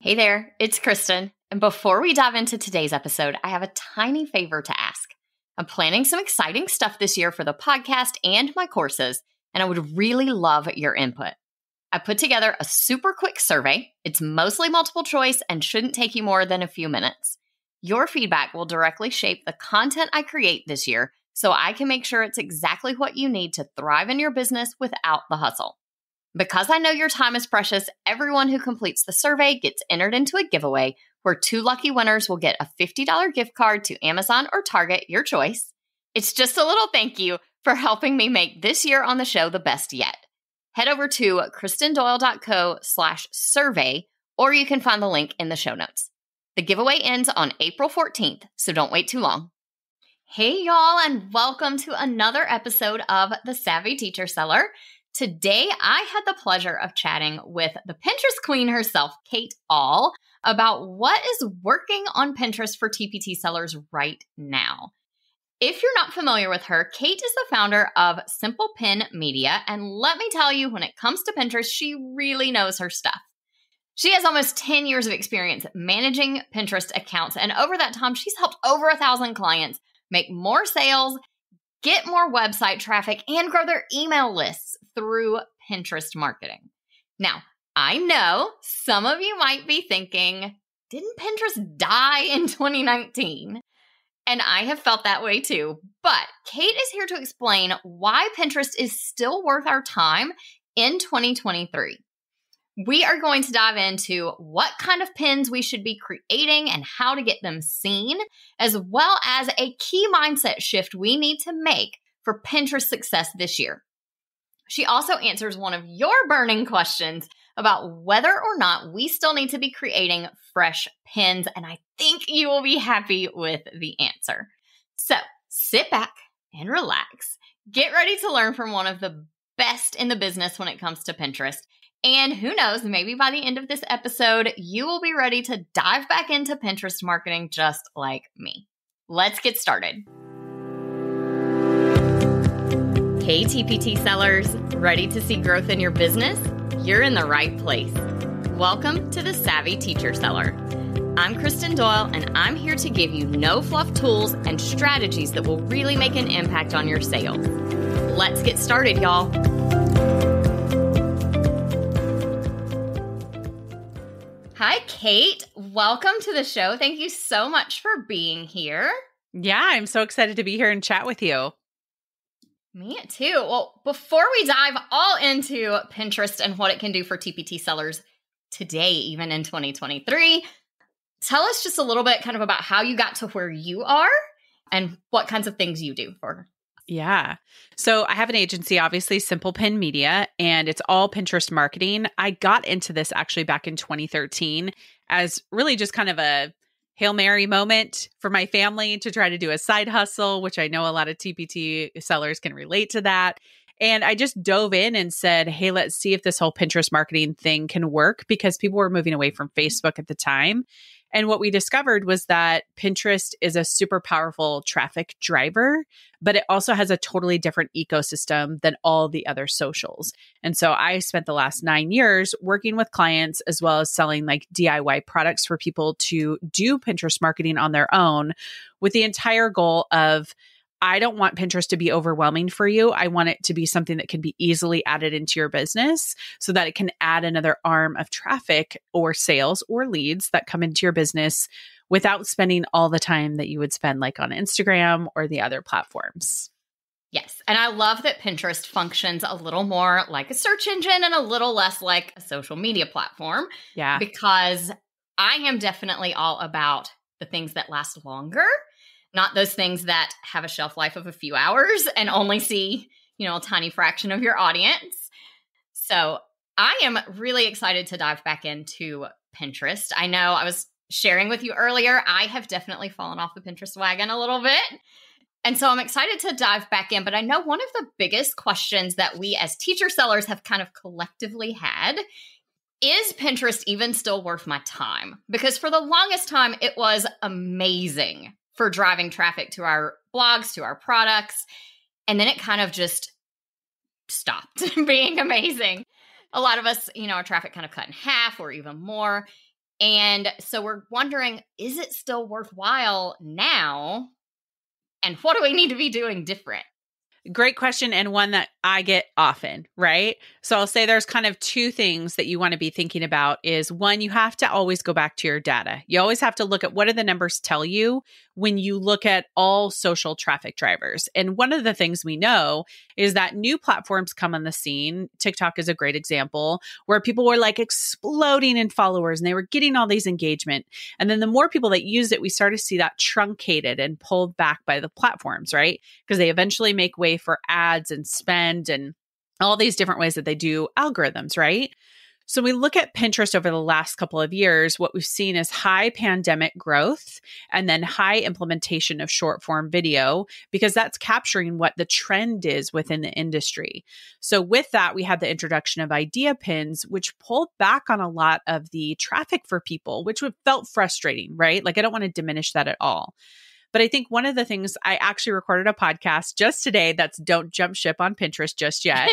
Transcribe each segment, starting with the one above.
Hey there, it's Kristen. And before we dive into today's episode, I have a tiny favor to ask. I'm planning some exciting stuff this year for the podcast and my courses, and I would really love your input. I put together a super quick survey. It's mostly multiple choice and shouldn't take you more than a few minutes. Your feedback will directly shape the content I create this year, so I can make sure it's exactly what you need to thrive in your business without the hustle. Because I know your time is precious, everyone who completes the survey gets entered into a giveaway where 2 lucky winners will get a $50 gift card to Amazon or Target, your choice. It's just a little thank you for helping me make this year on the show the best yet. Head over to kristendoyle.co/survey, or you can find the link in the show notes. The giveaway ends on April 14th, so don't wait too long. Hey y'all, and welcome to another episode of The Savvy Teacher Seller. Today, I had the pleasure of chatting with the Pinterest queen herself, Kate All, about what is working on Pinterest for TPT sellers right now. If you're not familiar with her, Kate is the founder of Simple Pin Media, and let me tell you, when it comes to Pinterest, she really knows her stuff. She has almost 10 years of experience managing Pinterest accounts, and over that time, she's helped over 1,000 clients make more sales, get more website traffic, and grow their email lists through Pinterest marketing. Now, I know some of you might be thinking, didn't Pinterest die in 2019? And I have felt that way too. But Kate is here to explain why Pinterest is still worth our time in 2023. We are going to dive into what kind of pins we should be creating and how to get them seen, as well as a key mindset shift we need to make for Pinterest success this year. She also answers one of your burning questions about whether or not we still need to be creating fresh pins, and I think you will be happy with the answer. So sit back and relax. Get ready to learn from one of the best in the business when it comes to Pinterest. And who knows, maybe by the end of this episode, you will be ready to dive back into Pinterest marketing just like me. Let's get started. Hey, TPT sellers, ready to see growth in your business? You're in the right place. Welcome to the Savvy Teacher Seller. I'm Kristen Doyle, and I'm here to give you no-fluff tools and strategies that will really make an impact on your sales. Let's get started, y'all. Hi, Kate. Welcome to the show. Thank you so much for being here. Yeah, I'm so excited to be here and chat with you. Me too. Well, before we dive all into Pinterest and what it can do for TPT sellers today, even in 2023, tell us just a little bit kind of about how you got to where you are and what kinds of things you do for. Yeah. So I have an agency, obviously, Simple Pin Media, and it's all Pinterest marketing. I got into this actually back in 2013 as really just kind of a Hail Mary moment for my family to try to do a side hustle, which I know a lot of TPT sellers can relate to that. And I just dove in and said, hey, let's see if this whole Pinterest marketing thing can work, because people were moving away from Facebook at the time. And what we discovered was that Pinterest is a super powerful traffic driver, but it also has a totally different ecosystem than all the other socials. And so I spent the last 9 years working with clients as well as selling like DIY products for people to do Pinterest marketing on their own, with the entire goal of, I don't want Pinterest to be overwhelming for you. I want it to be something that can be easily added into your business so that it can add another arm of traffic or sales or leads that come into your business without spending all the time that you would spend like on Instagram or the other platforms. Yes. And I love that Pinterest functions a little more like a search engine and a little less like a social media platform. Yeah. Because I am definitely all about the things that last longer. Not those things that have a shelf life of a few hours and only see, a tiny fraction of your audience. So I am really excited to dive back into Pinterest. I know I was sharing with you earlier, I have definitely fallen off the Pinterest wagon a little bit. And so I'm excited to dive back in. But I know one of the biggest questions that we as teacher sellers have kind of collectively had is Pinterest even still worth my time? Because for the longest time, it was amazing for driving traffic to our blogs, to our products. And then it kind of just stopped being amazing. A lot of us, our traffic kind of cut in half or even more. And so we're wondering, is it still worthwhile now? And what do we need to be doing different? Great question, and one that I get often, right? So I'll say there's kind of two things that you want to be thinking about is one, you have to always go back to your data. You always have to look at what do the numbers tell you when you look at all social traffic drivers. And one of the things we know is that new platforms come on the scene. TikTok is a great example where people were like exploding in followers and they were getting all these engagement. And then the more people that use it, we start to see that truncated and pulled back by the platforms, right? Because they eventually make way for ads and spend and all these different ways that they do algorithms, right? So we look at Pinterest over the last couple of years, what we've seen is high pandemic growth and then high implementation of short form video, because that's capturing what the trend is within the industry. So with that, we had the introduction of idea pins, which pulled back on a lot of the traffic for people, which felt frustrating, right? Like I don't want to diminish that at all. But I think one of the things I actually recorded a podcast just today that's don't jump ship on Pinterest just yet.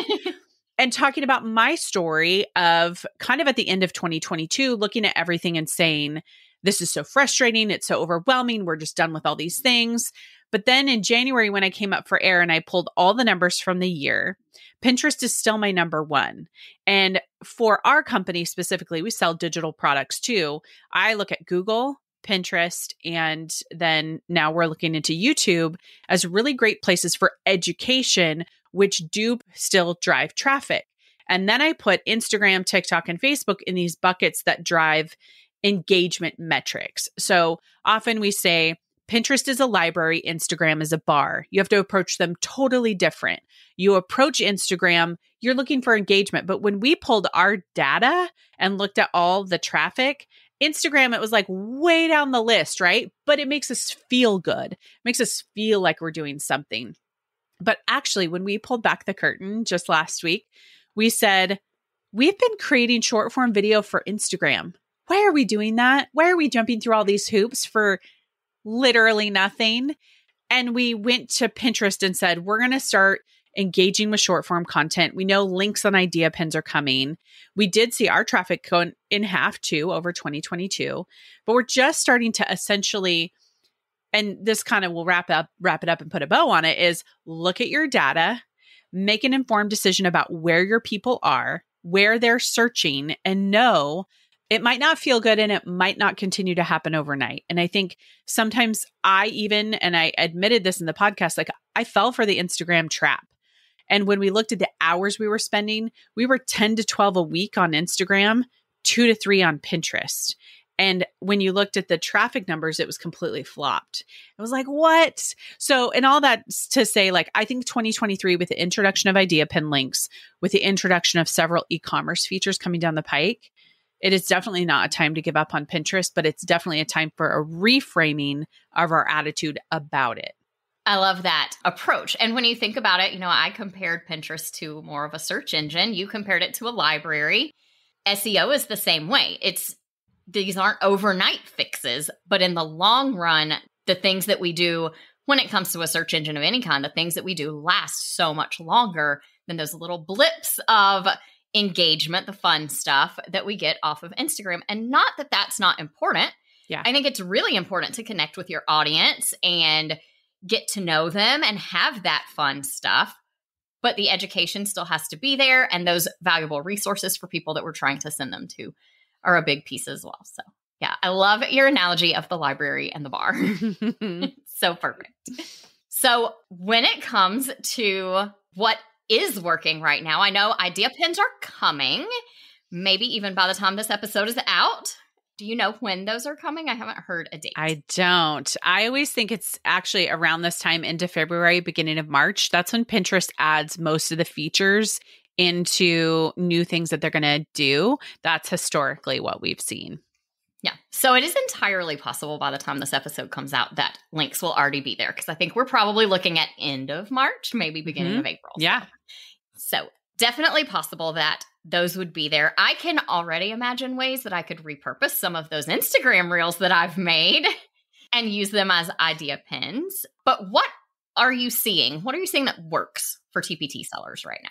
And talking about my story of kind of at the end of 2022, looking at everything and saying, this is so frustrating. It's so overwhelming. We're just done with all these things. But then in January, when I came up for air and I pulled all the numbers from the year, Pinterest is still my number one. And for our company specifically, we sell digital products too. I look at Google, Pinterest, and then now we're looking into YouTube as really great places for education, which do still drive traffic. And then I put Instagram, TikTok, and Facebook in these buckets that drive engagement metrics. So often we say Pinterest is a library, Instagram is a bar. You have to approach them totally different. You approach Instagram, you're looking for engagement. But when we pulled our data and looked at all the traffic, Instagram, it was like way down the list, right? But it makes us feel good. It makes us feel like we're doing something. But actually, when we pulled back the curtain just last week, we said, we've been creating short form video for Instagram. Why are we doing that? Why are we jumping through all these hoops for literally nothing? And we went to Pinterest and said, we're going to start engaging with short form content. We know links on idea pins are coming. We did see our traffic go in half too over 2022, but we're just starting to essentially, and this kind of will wrap it up and put a bow on it, is look at your data, make an informed decision about where your people are, where they're searching, and know it might not feel good and it might not continue to happen overnight. And I think sometimes and I admitted this in the podcast, like I fell for the Instagram trap. And when we looked at the hours we were spending, we were 10 to 12 a week on Instagram, 2 to 3 on Pinterest. And when you looked at the traffic numbers, it was completely flopped. I was like, what? So, and all that to say, like, I think 2023 with the introduction of idea pin links, with the introduction of several e-commerce features coming down the pike, it is definitely not a time to give up on Pinterest, but it's definitely a time for a reframing of our attitude about it. I love that approach. And when you think about it, I compared Pinterest to more of a search engine. You compared it to a library. SEO is the same way. These aren't overnight fixes, but in the long run, the things that we do when it comes to a search engine of any kind, the things that we do last so much longer than those little blips of engagement, the fun stuff that we get off of Instagram. And not that that's not important. Yeah. I think it's really important to connect with your audience and get to know them and have that fun stuff. But the education still has to be there. And those valuable resources for people that we're trying to send them to are a big piece as well. So yeah, I love your analogy of the library and the bar. So perfect. So when it comes to what is working right now, I know idea pins are coming, maybe even by the time this episode is out. Do you know when those are coming? I haven't heard a date. I don't. I always think it's actually around this time into February, beginning of March. That's when Pinterest adds most of the features into new things that they're going to do. That's historically what we've seen. Yeah. So it is entirely possible by the time this episode comes out that links will already be there, because I think we're probably looking at end of March, maybe beginning of April. Yeah. So definitely possible that those would be there. I can already imagine ways that I could repurpose some of those Instagram reels that I've made and use them as idea pins. But what are you seeing? What are you seeing that works for TPT sellers right now?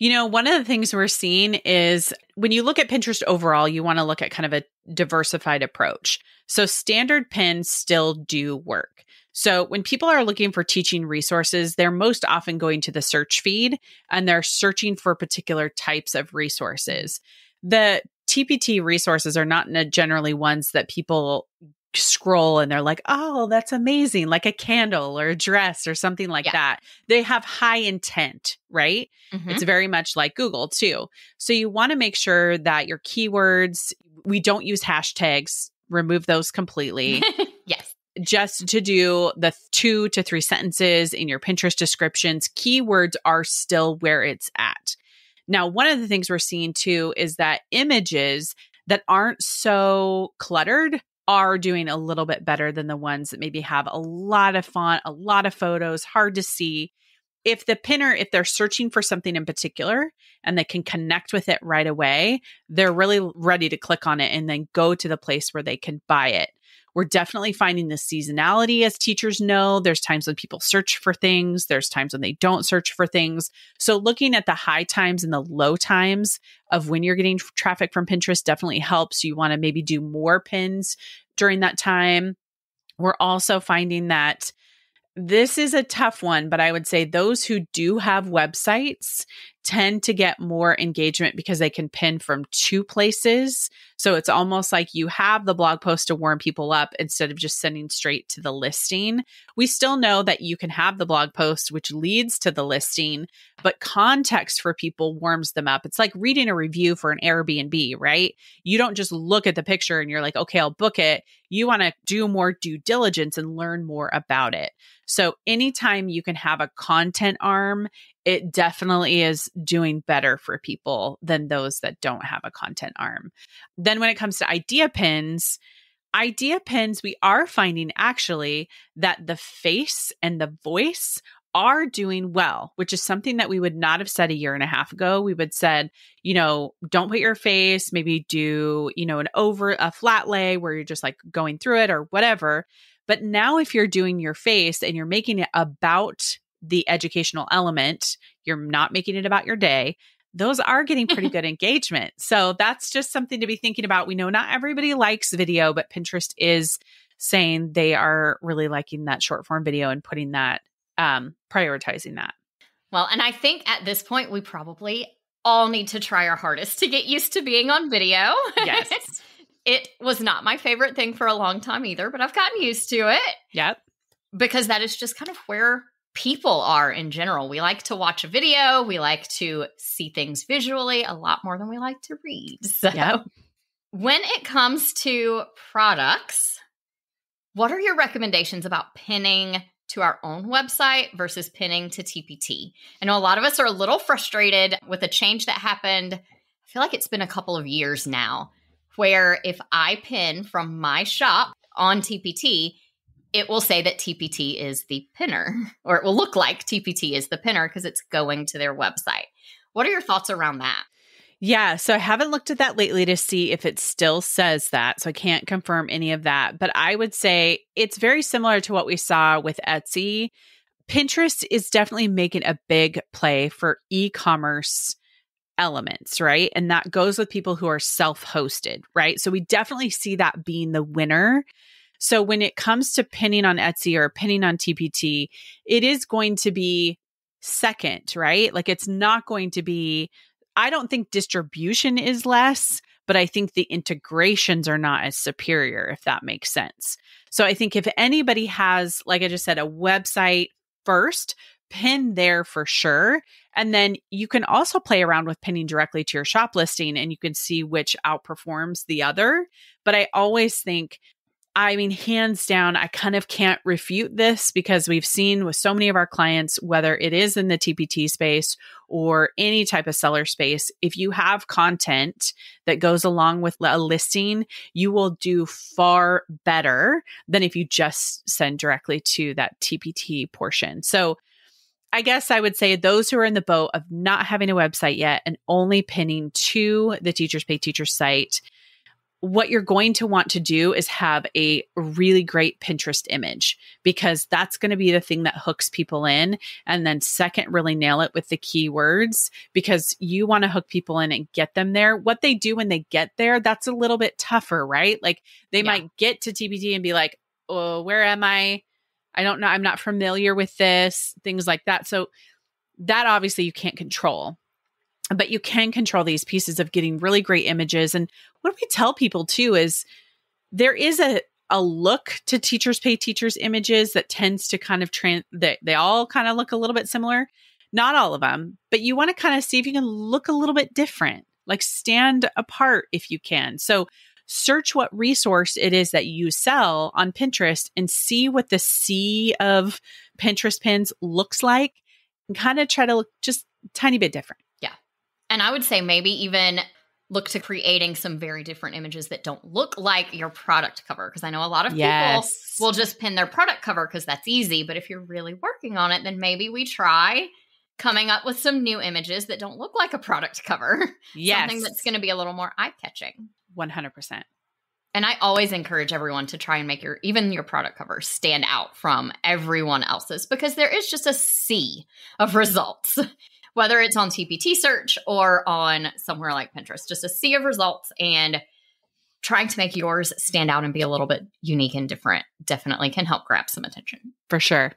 One of the things we're seeing is when you look at Pinterest overall, you want to look at kind of a diversified approach. So standard pins still do work. So when people are looking for teaching resources, they're most often going to the search feed and they're searching for particular types of resources. The TPT resources are not generally ones that people scroll and they're like, oh, that's amazing, like a candle or a dress or something like that. They have high intent, right? Mm-hmm. It's very much like Google too. So you want to make sure that your keywords, we don't use hashtags, remove those completely. Yes. Just to do the 2 to 3 sentences in your Pinterest descriptions, keywords are still where it's at. Now, one of the things we're seeing too is that images that aren't so cluttered are doing a little bit better than the ones that maybe have a lot of font, a lot of photos, hard to see. If the pinner, if they're searching for something in particular and they can connect with it right away, they're really ready to click on it and then go to the place where they can buy it. We're definitely finding the seasonality, as teachers know. There's times when people search for things. There's times when they don't search for things. So looking at the high times and the low times of when you're getting traffic from Pinterest definitely helps. You want to maybe do more pins during that time. We're also finding that this is a tough one, but I would say those who do have websites tend to get more engagement because they can pin from 2 places. So it's almost like you have the blog post to warm people up instead of just sending straight to the listing. We still know that you can have the blog post, which leads to the listing, but context for people warms them up. It's like reading a review for an Airbnb, right? You don't just look at the picture and you're like, okay, I'll book it. You want to do more due diligence and learn more about it. So anytime you can have a content arm, it definitely is doing better for people than those that don't have a content arm. Then when it comes to idea pins, we are finding actually that the face and the voice are doing well, which is something that we would not have said a year and a half ago. We would said, don't put your face, maybe do, a flat lay where you're just like going through it or whatever. But now if you're doing your face and you're making it about the educational element, you're not making it about your day, those are getting pretty good engagement. So that's just something to be thinking about. We know not everybody likes video, but Pinterest is saying they are really liking that short form video and putting that, prioritizing that. Well, and I think at this point, we probably all need to try our hardest to get used to being on video. Yes. It was not my favorite thing for a long time either, but I've gotten used to it. Yep. Because that is just kind of where people are in general. We like to watch a video. We like to see things visually a lot more than we like to read. So yep. When it comes to products, what are your recommendations about pinning to our own website versus pinning to TPT? I know a lot of us are a little frustrated with a change that happened. I feel like it's been a couple of years now, where if I pin from my shop on TPT, it will say that TPT is the pinner, or it will look like TPT is the pinner because it's going to their website. What are your thoughts around that? Yeah, so I haven't looked at that lately to see if it still says that, so I can't confirm any of that. But I would say it's very similar to what we saw with Etsy. Pinterest is definitely making a big play for e-commerce elements, right? And that goes with people who are self-hosted, right? So we definitely see that being the winner. So when it comes to pinning on Etsy or pinning on TPT, it is going to be second, right? Like it's not going to be, I don't think distribution is less, but I think the integrations are not as superior, if that makes sense. So I think if anybody has, like I just said, a website first, pin there for sure. And then you can also play around with pinning directly to your shop listing and you can see which outperforms the other. But I always think, hands down, I kind of can't refute this because we've seen with so many of our clients, whether it is in the TPT space or any type of seller space, if you have content that goes along with a listing, you will do far better than if you just send directly to that TPT portion. So I guess I would say those who are in the boat of not having a website yet and only pinning to the Teachers Pay Teachers site, what you're going to want to do is have a really great Pinterest image, because that's going to be the thing that hooks people in. And then second, really nail it with the keywords, because you want to hook people in and get them there. What they do when they get there, that's a little bit tougher, right? Like they might get to TPT and be like, oh, where am I? I don't know. I'm not familiar with this, things like that. So that obviously you can't control. But you can control these pieces of getting really great images. And what we tell people too is there is a look to teachers pay teachers images that tends to kind of they all kind of look a little bit similar. Not all of them, but you want to kind of see if you can look a little bit different, like stand apart if you can. So search what resource it is that you sell on Pinterest and see what the sea of Pinterest pins looks like, and kind of try to look just a tiny bit different. And I would say maybe even look to creating some very different images that don't look like your product cover. Because I know a lot of people will just pin their product cover because that's easy. But if you're really working on it, then maybe we try coming up with some new images that don't look like a product cover. Yes. Something that's going to be a little more eye-catching. 100%. And I always encourage everyone to try and make even your product cover stand out from everyone else's, because there is just a sea of results. Whether it's on TPT search or on somewhere like Pinterest, just a sea of results, and trying to make yours stand out and be a little bit unique and different definitely can help grab some attention. For sure.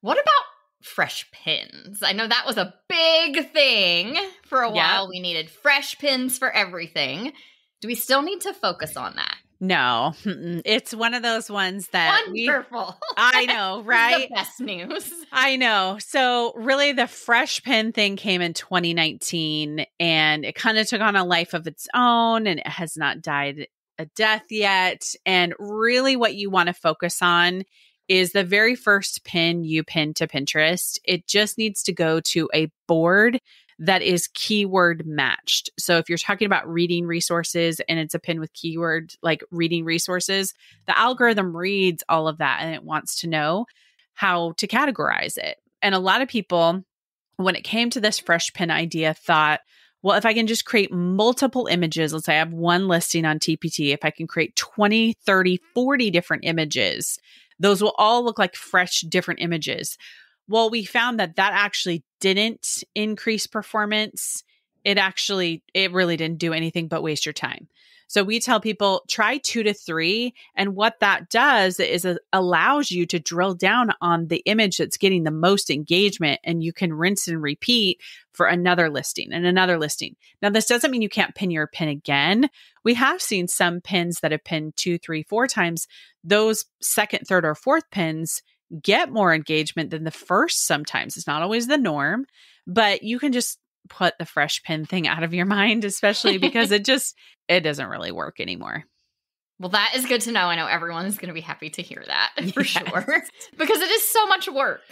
What about fresh pins? I know that was a big thing for a while. We needed fresh pins for everything. Do we still need to focus on that? No, it's one of those ones that wonderful. I know, right? The best news. I know. So really the fresh pin thing came in 2019, and it kind of took on a life of its own, and it has not died a death yet. And really what you want to focus on is the very first pin you pin to Pinterest. It just needs to go to a board that is keyword matched. So if you're talking about reading resources and it's a pin with keyword like reading resources, the algorithm reads all of that and it wants to know how to categorize it. And a lot of people, when it came to this fresh pin idea, thought, well, if I can just create multiple images, let's say I have one listing on TPT, if I can create 20, 30, 40 different images, those will all look like fresh, different images. Well, we found that actually didn't increase performance. It really didn't do anything but waste your time. So we tell people try 2 to 3. And what that does is it allows you to drill down on the image that's getting the most engagement, and you can rinse and repeat for another listing and another listing. Now, this doesn't mean you can't pin your pin again. We have seen some pins that have pinned 2, 3, 4 times. Those second, third, or fourth pins get more engagement than the first sometimes. It's not always the norm, but you can just put the fresh pin thing out of your mind, especially because it doesn't really work anymore. Well, that is good to know. I know everyone is going to be happy to hear that for sure, because it is so much work.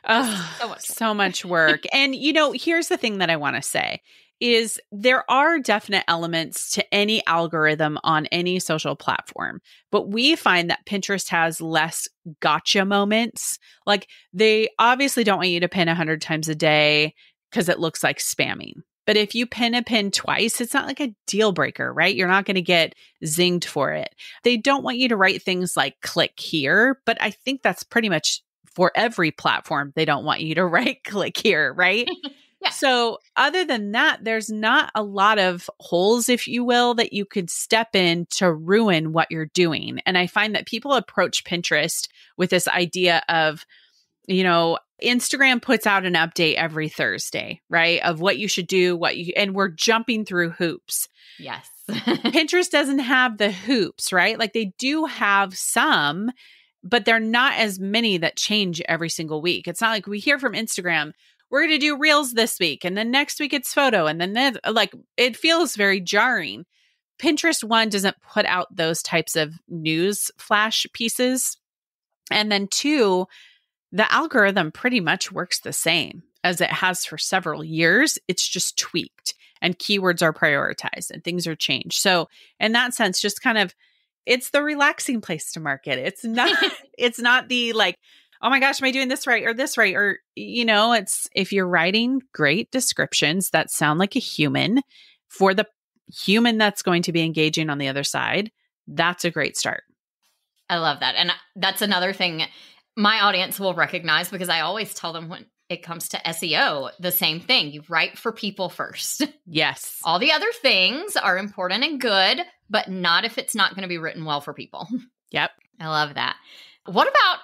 Oh, so much work. And, here's the thing that I want to say is there are definite elements to any algorithm on any social platform, but we find that Pinterest has less gotcha moments. Like they obviously don't want you to pin 100 times a day because it looks like spamming. But if you pin a pin twice, it's not like a deal breaker, right? You're not going to get zinged for it. They don't want you to write things like click here, but I think that's pretty much for every platform. They don't want you to write click here, right? Yeah. So other than that, there's not a lot of holes, if you will, that you could step in to ruin what you're doing. And I find that people approach Pinterest with this idea of, Instagram puts out an update every Thursday, right? Of what you should do, and we're jumping through hoops. Yes. Pinterest doesn't have the hoops, right? Like they do have some, but they're not as many that change every single week. It's not like we hear from Instagram, we're going to do reels this week, and then next week it's photo, and then it feels very jarring. Pinterest, one, doesn't put out those types of news flash pieces. And then two, the algorithm pretty much works the same as it has for several years. It's just tweaked and keywords are prioritized and things are changed. So in that sense, just kind of, it's the relaxing place to market. It's not the like, oh my gosh, am I doing this right or this right? Or, it's if you're writing great descriptions that sound like a human for the human that's going to be engaging on the other side, that's a great start. I love that. And that's another thing my audience will recognize, because I always tell them when it comes to SEO, the same thing. You write for people first. Yes. All the other things are important and good, but not if it's not going to be written well for people. Yep. I love that. What about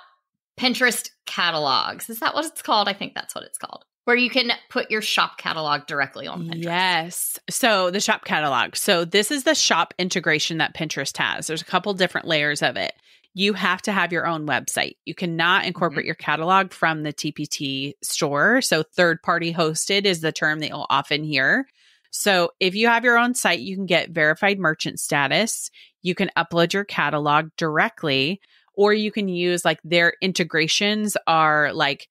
Pinterest catalogs? Is that what it's called? I think that's what it's called. Where you can put your shop catalog directly on Pinterest. Yes. So the shop catalog. So this is the shop integration that Pinterest has. There's a couple different layers of it. You have to have your own website. You cannot incorporate your catalog from the TPT store. So third-party hosted is the term that you'll often hear. So if you have your own site, you can get verified merchant status. You can upload your catalog directly, or you can use like their integrations are like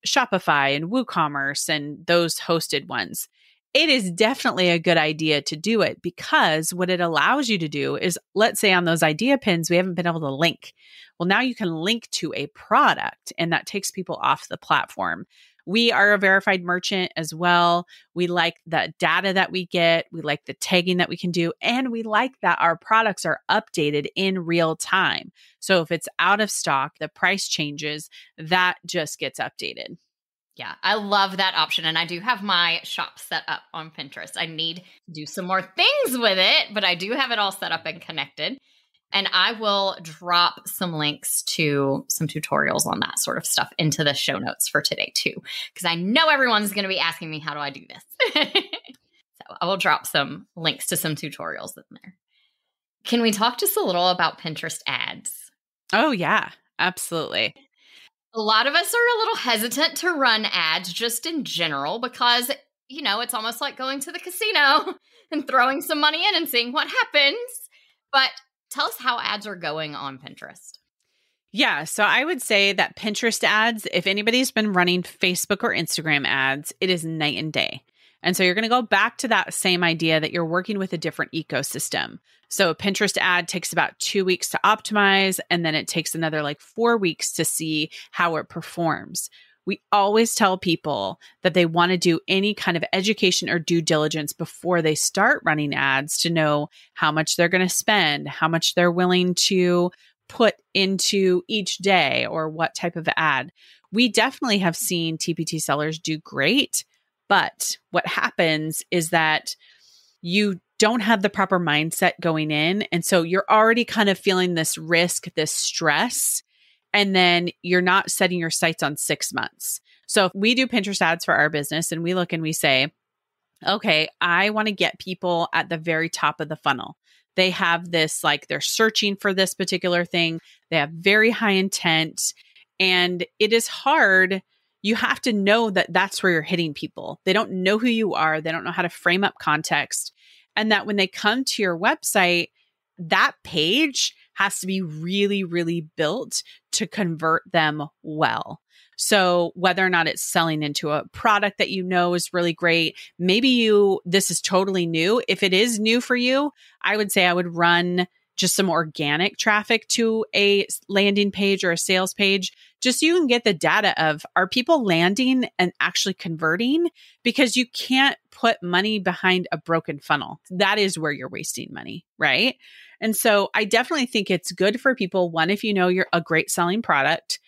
Shopify and WooCommerce and those hosted ones. It is definitely a good idea to do it, because what it allows you to do is, let's say on those idea pins, we haven't been able to link. Well, now you can link to a product, and that takes people off the platform. We are a verified merchant as well. We like the data that we get. We like the tagging that we can do. And we like that our products are updated in real time. So if it's out of stock, the price changes, that just gets updated. Yeah, I love that option. And I do have my shop set up on Pinterest. I need to do some more things with it, but I do have it all set up and connected. And I will drop some links to some tutorials on that sort of stuff into the show notes for today too, because I know everyone's going to be asking me, how do I do this? So I will drop some links to some tutorials in there. Can we talk just a little about Pinterest ads? Oh, yeah, absolutely. A lot of us are a little hesitant to run ads just in general because, you know, it's almost like going to the casino and throwing some money in and seeing what happens. But tell us how ads are going on Pinterest. Yeah, so I would say that Pinterest ads, if anybody's been running Facebook or Instagram ads, it is night and day. And so you're going to go back to that same idea that you're working with a different ecosystem. So a Pinterest ad takes about 2 weeks to optimize, and then it takes another like 4 weeks to see how it performs. We always tell people that they want to do any kind of education or due diligence before they start running ads to know how much they're going to spend, how much they're willing to put into each day, or what type of ad. We definitely have seen TPT sellers do great. But what happens is that you don't have the proper mindset going in. And so you're already kind of feeling this risk, this stress, and then you're not setting your sights on 6 months. So if we do Pinterest ads for our business and we look and we say, okay, I want to get people at the very top of the funnel. They have this, like they're searching for this particular thing. They have very high intent, and it is hard. You have to know that that's where you're hitting people. They don't know who you are. They don't know how to frame up context. And that when they come to your website, that page has to be really, really built to convert them well. So whether or not it's selling into a product that you know is really great, maybe this is totally new. If it is new for you, I would say I would run just some organic traffic to a landing page or a sales page, just so you can get the data of, are people landing and actually converting? Because you can't put money behind a broken funnel. That is where you're wasting money, right? And so I definitely think it's good for people. One, if you know you're a great selling product.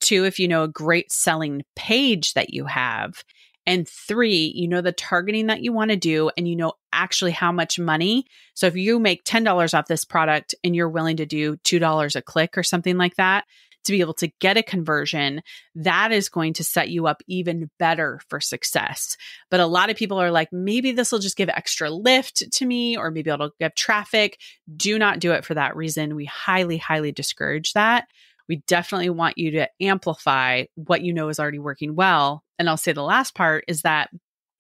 2, if you know a great selling page that you have. And 3, you know the targeting that you want to do, and you know actually how much money. So if you make $10 off this product and you're willing to do $2 a click or something like that to be able to get a conversion, that is going to set you up even better for success. But a lot of people are like, maybe this will just give extra lift to me, or maybe it'll give traffic. Do not do it for that reason. We highly, highly discourage that. We definitely want you to amplify what you know is already working well. And I'll say the last part is that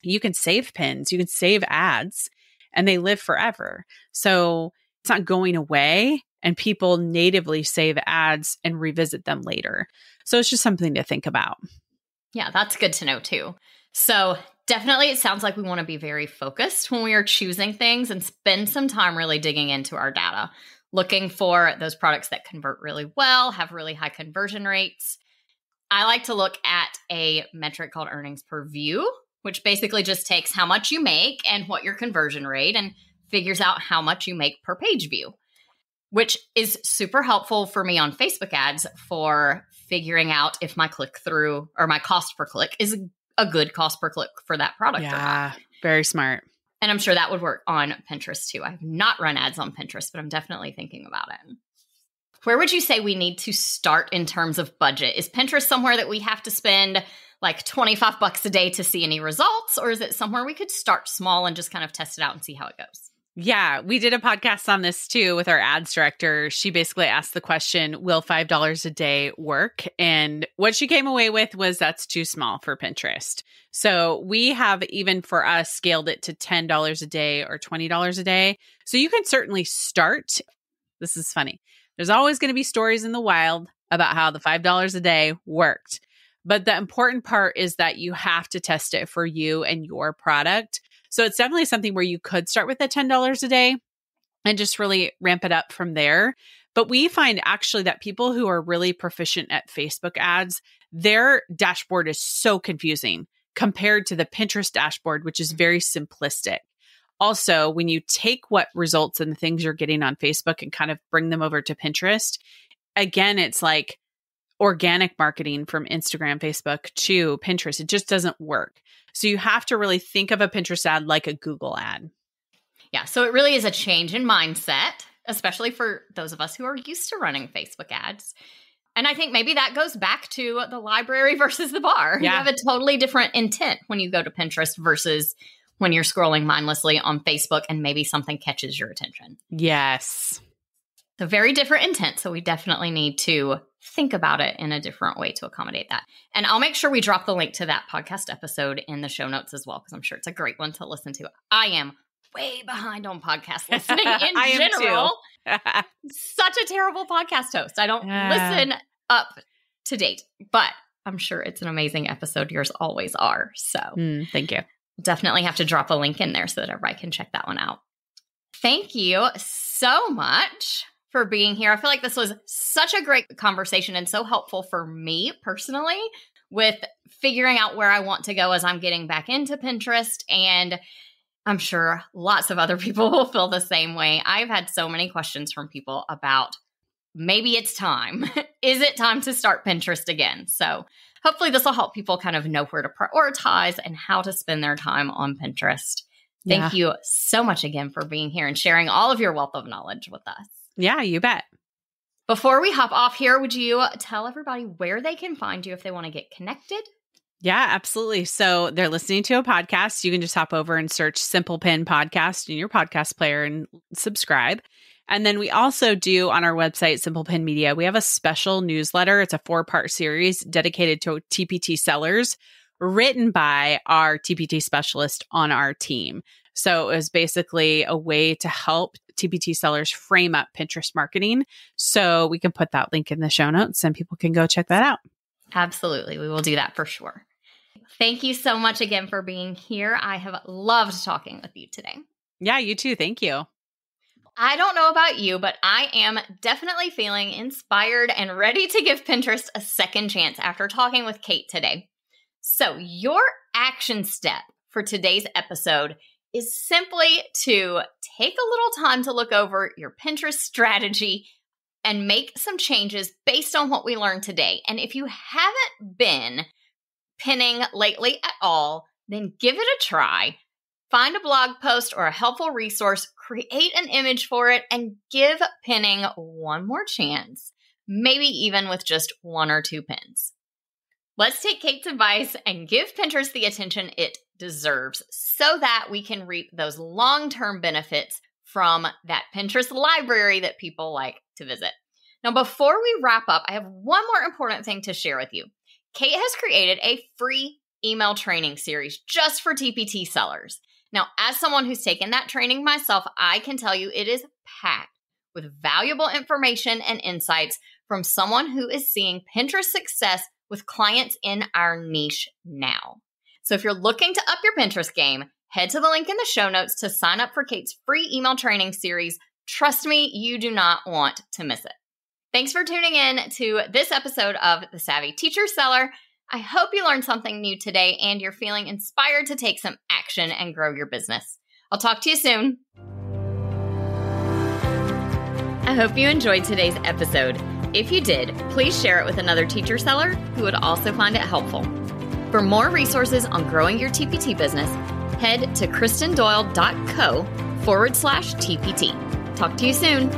you can save pins, you can save ads, and they live forever. So it's not going away, and people natively save ads and revisit them later. So it's just something to think about. Yeah, that's good to know too. So definitely it sounds like we want to be very focused when we are choosing things and spend some time really digging into our data, looking for those products that convert really well, have really high conversion rates. I like to look at a metric called earnings per view, which basically just takes how much you make and what your conversion rate, and figures out how much you make per page view, which is super helpful for me on Facebook ads for figuring out if my click-through or my cost per click is a good cost per click for that product or not. Yeah, very smart. And I'm sure that would work on Pinterest too. I have not run ads on Pinterest, but I'm definitely thinking about it. Where would you say we need to start in terms of budget? Is Pinterest somewhere that we have to spend like $25 a day to see any results? Or is it somewhere we could start small and just kind of test it out and see how it goes? Yeah, we did a podcast on this too with our ads director. She basically asked the question, will $5 a day work? And what she came away with was that's too small for Pinterest. So we have, even for us, scaled it to $10 a day or $20 a day. So you can certainly start. This is funny. There's always going to be stories in the wild about how the $5 a day worked. But the important part is that you have to test it for you and your product. So it's definitely something where you could start with the $10 a day and just really ramp it up from there. But we find actually that people who are really proficient at Facebook ads, their dashboard is so confusing compared to the Pinterest dashboard, which is very simplistic. Also, when you take what results and the things you're getting on Facebook and kind of bring them over to Pinterest, again, it's like organic marketing from Instagram, Facebook to Pinterest. It just doesn't work. So you have to really think of a Pinterest ad like a Google ad. Yeah, so it really is a change in mindset, especially for those of us who are used to running Facebook ads. And I think maybe that goes back to the library versus the bar. Yeah. You have a totally different intent when you go to Pinterest versus when you're scrolling mindlessly on Facebook and maybe something catches your attention. Yes. So very different intent. So we definitely need to think about it in a different way to accommodate that. And I'll make sure we drop the link to that podcast episode in the show notes as well, because I'm sure it's a great one to listen to. I am way behind on podcast listening in general. Such a terrible podcast host. I don't listen up to date, but I'm sure it's an amazing episode. Yours always are. So thank you. Definitely have to drop a link in there so that everybody can check that one out. Thank you so much for being here. I feel like this was such a great conversation and so helpful for me personally with figuring out where I want to go as I'm getting back into Pinterest. And I'm sure lots of other people will feel the same way. I've had so many questions from people about maybe it's time. Is it time to start Pinterest again? So hopefully this will help people kind of know where to prioritize and how to spend their time on Pinterest. Thank you so much again for being here and sharing all of your wealth of knowledge with us. Yeah, you bet. Before we hop off here, would you tell everybody where they can find you if they want to get connected? Yeah, absolutely. So they're listening to a podcast. You can just hop over and search Simple Pin Podcast in your podcast player and subscribe. And then we also do on our website, Simple Pin Media, we have a special newsletter. It's a 4-part series dedicated to TPT sellers written by our TPT specialist on our team. So it was basically a way to help TPT sellers frame up Pinterest marketing. So we can put that link in the show notes and people can go check that out. Absolutely. We will do that for sure. Thank you so much again for being here. I have loved talking with you today. Yeah, you too. Thank you. I don't know about you, but I am definitely feeling inspired and ready to give Pinterest a second chance after talking with Kate today. So your action step for today's episode is simply to take a little time to look over your Pinterest strategy and make some changes based on what we learned today. And if you haven't been pinning lately at all, then give it a try. Find a blog post or a helpful resource, create an image for it, and give pinning one more chance, maybe even with just 1 or 2 pins. Let's take Kate's advice and give Pinterest the attention it deserves so that we can reap those long-term benefits from that Pinterest library that people like to visit. Now, before we wrap up, I have one more important thing to share with you. Kate has created a free email training series just for TPT sellers. Now, as someone who's taken that training myself, I can tell you it is packed with valuable information and insights from someone who is seeing Pinterest success with clients in our niche now. So if you're looking to up your Pinterest game, head to the link in the show notes to sign up for Kate's free email training series. Trust me, you do not want to miss it. Thanks for tuning in to this episode of The Savvy Teacher Seller. I hope you learned something new today and you're feeling inspired to take some action and grow your business. I'll talk to you soon. I hope you enjoyed today's episode. If you did, please share it with another teacher seller who would also find it helpful. For more resources on growing your TPT business, head to kristendoyle.co/TPT. Talk to you soon.